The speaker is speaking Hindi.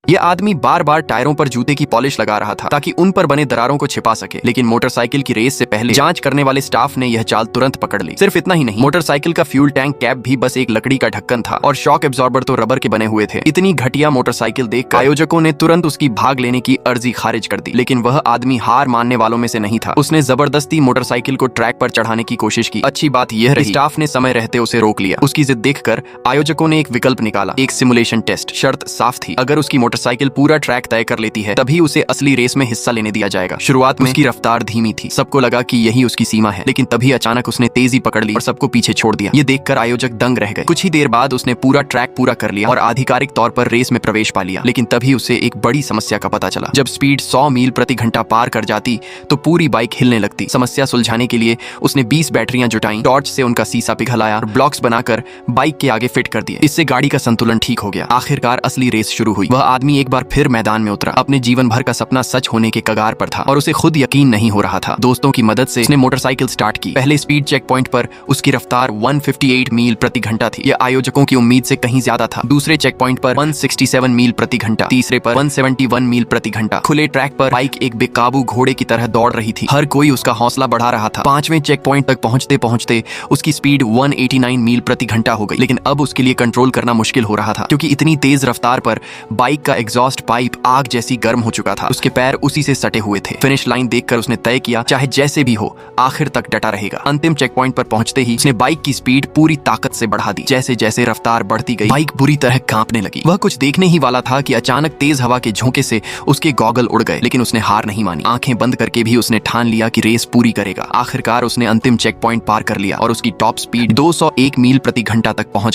ये आदमी बार बार टायरों पर जूते की पॉलिश लगा रहा था ताकि उन पर बने दरारों को छिपा सके, लेकिन मोटरसाइकिल की रेस से पहले जांच करने वाले स्टाफ ने यह चाल तुरंत पकड़ ली। सिर्फ इतना ही नहीं, मोटरसाइकिल का फ्यूल टैंक कैप भी बस एक लकड़ी का ढक्कन था और शॉक एब्जॉर्बर तो रबर के बने हुए थे। इतनी घटिया मोटरसाइकिल देखकर आयोजकों ने तुरंत उसकी भाग लेने की अर्जी खारिज कर दी, लेकिन वह आदमी हार मानने वालों में से नहीं था। उसने जबरदस्ती मोटरसाइकिल को ट्रैक पर चढ़ाने की कोशिश की। अच्छी बात यह रही, स्टाफ ने समय रहते उसे रोक लिया। उसकी जिद देखकर आयोजकों ने एक विकल्प निकाला, एक सिमुलेशन टेस्ट। शर्त साफ थी, अगर उसकी मोटरसाइकिल पूरा ट्रैक तय कर लेती है तभी उसे असली रेस में हिस्सा लेने दिया जाएगा। शुरुआत में उसकी रफ्तार धीमी थी, सबको लगा कि यही उसकी सीमा है, लेकिन तभी अचानक उसने तेजी पकड़ ली और सबको पीछे छोड़ दिया। ये देखकर आयोजक दंग रह गए। कुछ ही देर बाद उसने पूरा ट्रैक पूरा कर लिया और आधिकारिक तौर पर रेस में प्रवेश पा लिया, लेकिन तभी उसे एक बड़ी समस्या का पता चला। जब स्पीड 100 मील प्रति घंटा पार कर जाती तो पूरी बाइक हिलने लगती। समस्या सुलझाने के लिए उसने 20 बैटरियां जुटाई, टॉर्च से उनका सीसा पिघलाया और ब्लॉक्स बनाकर बाइक के आगे फिट कर दिए। इससे गाड़ी का संतुलन ठीक हो गया। आखिरकार असली रेस शुरू हुई। वह आदमी एक बार फिर मैदान में उतरा। अपने जीवन भर का सपना सच होने के कगार पर था और उसे खुद यकीन नहीं हो रहा था। दोस्तों की मदद से उसने मोटरसाइकिल स्टार्ट की। पहले स्पीड चेक पॉइंट पर उसकी रफ्तार 158 मील प्रति घंटा थी। यह आयोजकों की उम्मीद से कहीं ज्यादा था। दूसरे चेक पॉइंट पर 167 मील प्रति घंटा, तीसरे पर 171 मील प्रति घंटा। खुले ट्रैक पर बाइक एक बेकाबू घोड़े की तरह दौड़ रही थी। हर कोई उसका हौसला बढ़ा रहा था। 5वें चेक पॉइंट तक पहुंचते पहुंचते उसकी स्पीड 189 मील प्रति घंटा हो गई, लेकिन अब उसके लिए कंट्रोल करना मुश्किल हो रहा था, क्योंकि इतनी तेज रफ्तार पर बाइक का एग्जॉस्ट पाइप आग जैसी गर्म हो चुका था। उसके पैर उसी से सटे हुए थे। फिनिश लाइन देखकर उसने तय किया, चाहे जैसे भी हो आखिर तक डटा रहेगा। अंतिम चेक पॉइंट पर पहुंचते ही उसने बाइक की स्पीड पूरी ताकत से बढ़ा दी। जैसे जैसे रफ्तार बढ़ती गई, बाइक बुरी तरह कांपने लगी। वह कुछ देखने ही वाला था कि अचानक तेज हवा के झोंके से उसके गॉगल उड़ गए, लेकिन उसने हार नहीं मानी। आंखें बंद करके भी उसने ठान लिया कि रेस पूरी करेगा। आखिरकार उसने अंतिम चेक पॉइंट पार कर लिया और उसकी टॉप स्पीड 201 मील प्रति घंटा तक पहुंच